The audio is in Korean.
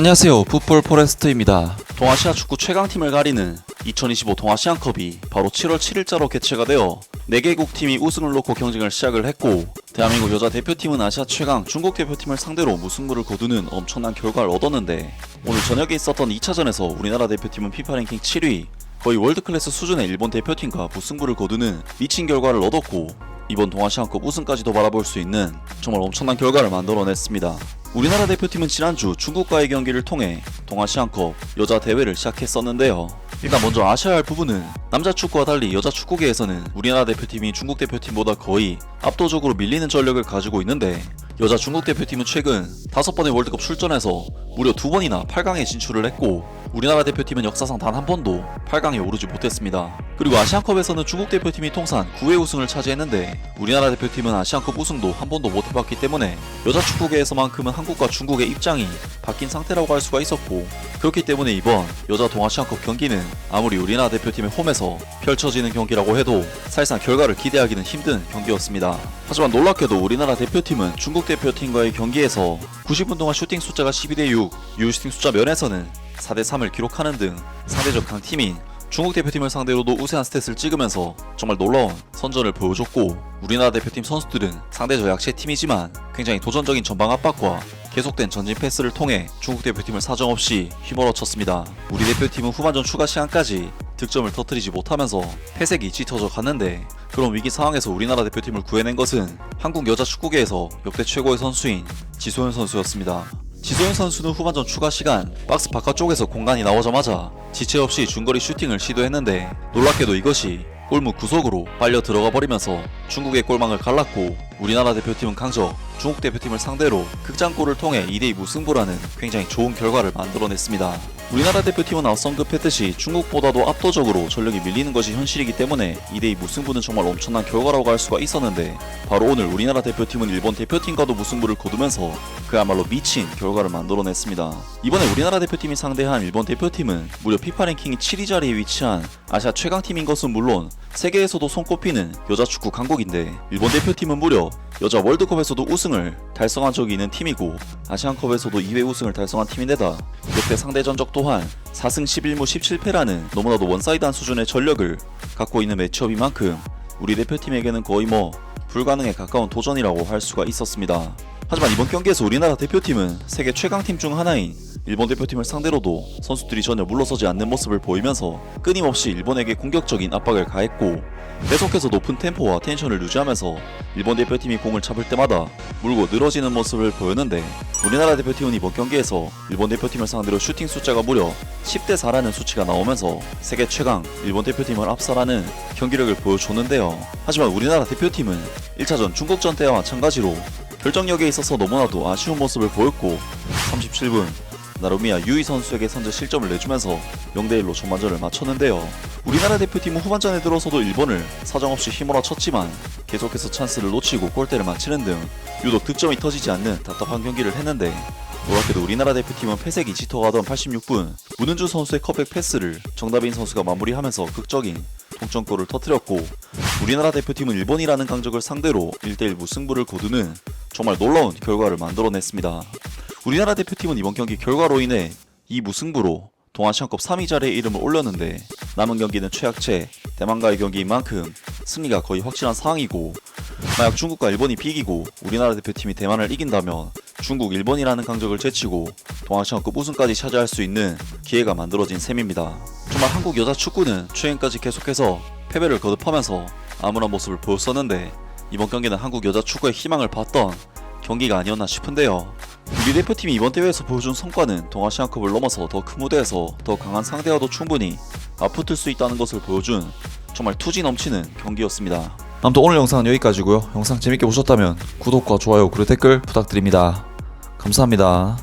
안녕하세요, 풋볼 포레스트입니다. 동아시아 축구 최강팀을 가리는 2025 동아시안컵이 바로 7월 7일자로 개최가 되어 4개국 팀이 우승을 놓고 경쟁을 시작을 했고, 대한민국 여자 대표팀은 아시아 최강 중국 대표팀을 상대로 무승부를 거두는 엄청난 결과를 얻었는데, 오늘 저녁에 있었던 2차전에서 우리나라 대표팀은 피파 랭킹 7위, 거의 월드클래스 수준의 일본 대표팀과 무승부를 거두는 미친 결과를 얻었고, 이번 동아시안컵 우승까지도 바라볼 수 있는 정말 엄청난 결과를 만들어냈습니다. 우리나라 대표팀은 지난주 중국과의 경기를 통해 동아시안컵 여자 대회를 시작했었는데요. 일단 먼저 아셔야 할 부분은 남자 축구와 달리 여자 축구계에서는 우리나라 대표팀이 중국 대표팀보다 거의 압도적으로 밀리는 전력을 가지고 있는데, 여자 중국 대표팀은 최근 5번의 월드컵 출전에서 무려 2번이나 8강에 진출을 했고, 우리나라 대표팀은 역사상 단 한 번도 8강에 오르지 못했습니다. 그리고 아시안컵에서는 중국 대표팀이 통산 9회 우승을 차지했는데, 우리나라 대표팀은 아시안컵 우승도 한 번도 못 해봤기 때문에 여자 축구계에서만큼은 한국과 중국의 입장이 바뀐 상태라고 할 수가 있었고, 그렇기 때문에 이번 여자 동아시안컵 경기는 아무리 우리나라 대표팀의 홈에서 펼쳐지는 경기라고 해도 사실상 결과를 기대하기는 힘든 경기였습니다. 하지만 놀랍게도 우리나라 대표팀은 중국 대표팀과의 경기에서 90분 동안 슈팅 숫자가 12대6, 유효슈팅 숫자 면에서는 4대3을 기록하는 등 상대적 강팀인 중국 대표팀을 상대로도 우세한 스탯을 찍으면서 정말 놀라운 선전을 보여줬고, 우리나라 대표팀 선수들은 상대적 약체팀이지만 굉장히 도전적인 전방 압박과 계속된 전진 패스를 통해 중국 대표팀을 사정없이 휘몰아쳤습니다. 우리 대표팀은 후반전 추가 시간까지 득점을 터뜨리지 못하면서 패색이 짙어져 갔는데, 그런 위기 상황에서 우리나라 대표팀을 구해낸 것은 한국 여자 축구계에서 역대 최고의 선수인 지소연 선수였습니다. 지소연 선수는 후반전 추가 시간 박스 바깥쪽에서 공간이 나오자마자 지체 없이 중거리 슈팅을 시도했는데, 놀랍게도 이것이 골문 구석으로 빨려 들어가 버리면서 중국의 골망을 갈랐고, 우리나라 대표팀은 강적 중국 대표팀을 상대로 극장골을 통해 2대2 무승부라는 굉장히 좋은 결과를 만들어냈습니다. 우리나라 대표팀은 앞서 언급했듯이 중국보다도 압도적으로 전력이 밀리는 것이 현실이기 때문에 2대2 무승부는 정말 엄청난 결과라고 할 수가 있었는데, 바로 오늘 우리나라 대표팀은 일본 대표팀과도 무승부를 거두면서 그야말로 미친 결과를 만들어냈습니다. 이번에 우리나라 대표팀이 상대한 일본 대표팀은 무려 피파 랭킹이 7위 자리에 위치한 아시아 최강팀인 것은 물론 세계에서도 손꼽히는 여자 축구 강국인데, 일본 대표팀은 무려 여자 월드컵에서도 우승을 달성한 적이 있는 팀이고, 아시안컵에서도 2회 우승을 달성한 팀인데다 역대 상대 전적 또한 4승 11무 17패라는 너무나도 원사이드한 수준의 전력을 갖고 있는 매치업인 만큼 우리 대표팀에게는 거의 불가능에 가까운 도전이라고 할 수가 있었습니다. 하지만 이번 경기에서 우리나라 대표팀은 세계 최강팀 중 하나인 일본 대표팀을 상대로도 선수들이 전혀 물러서지 않는 모습을 보이면서 끊임없이 일본에게 공격적인 압박을 가했고, 계속해서 높은 템포와 텐션을 유지하면서 일본 대표팀이 공을 잡을 때마다 물고 늘어지는 모습을 보였는데, 우리나라 대표팀은 이번 경기에서 일본 대표팀을 상대로 슈팅 숫자가 무려 10대4라는 수치가 나오면서 세계 최강 일본 대표팀을 압살하는 경기력을 보여줬는데요. 하지만 우리나라 대표팀은 1차전 중국전 때와 마찬가지로 결정력에 있어서 너무나도 아쉬운 모습을 보였고, 37분 나루미야 유이 선수에게 선제 실점을 내주면서 0대1로 전반전을 마쳤는데요. 우리나라 대표팀은 후반전에 들어서도 일본을 사정없이 휘몰아쳤지만 계속해서 찬스를 놓치고 골대를 맞히는 등 유독 득점이 터지지 않는 답답한 경기를 했는데, 놀랍게도 우리나라 대표팀은 패색이 짙어가던 86분 문은주 선수의 컵백 패스를 정다빈 선수가 마무리하면서 극적인 동점골을 터뜨렸고, 우리나라 대표팀은 일본이라는 강적을 상대로 1대1 무승부를 거두는 정말 놀라운 결과를 만들어냈습니다. 우리나라 대표팀은 이번 경기 결과로 인해 이 무승부로 동아시안컵 3위 자리에 이름을 올렸는데, 남은 경기는 최약체 대만과의 경기인 만큼 승리가 거의 확실한 상황이고, 만약 중국과 일본이 비기고 우리나라 대표팀이 대만을 이긴다면 중국, 일본이라는 강적을 제치고 동아시안컵 우승까지 차지할 수 있는 기회가 만들어진 셈입니다. 정말 한국 여자 축구는 최근까지 계속해서 패배를 거듭하면서 암울한 모습을 보였었는데, 이번 경기는 한국 여자 축구의 희망을 봤던 경기가 아니었나 싶은데요. 우리 대표팀이 이번 대회에서 보여준 성과는 동아시안컵을 넘어서 더 큰 무대에서 더 강한 상대와도 충분히 맞붙을 수 있다는 것을 보여준 정말 투지 넘치는 경기였습니다. 아무튼 오늘 영상은 여기까지고요. 영상 재밌게 보셨다면 구독과 좋아요 그리고 댓글 부탁드립니다. 감사합니다.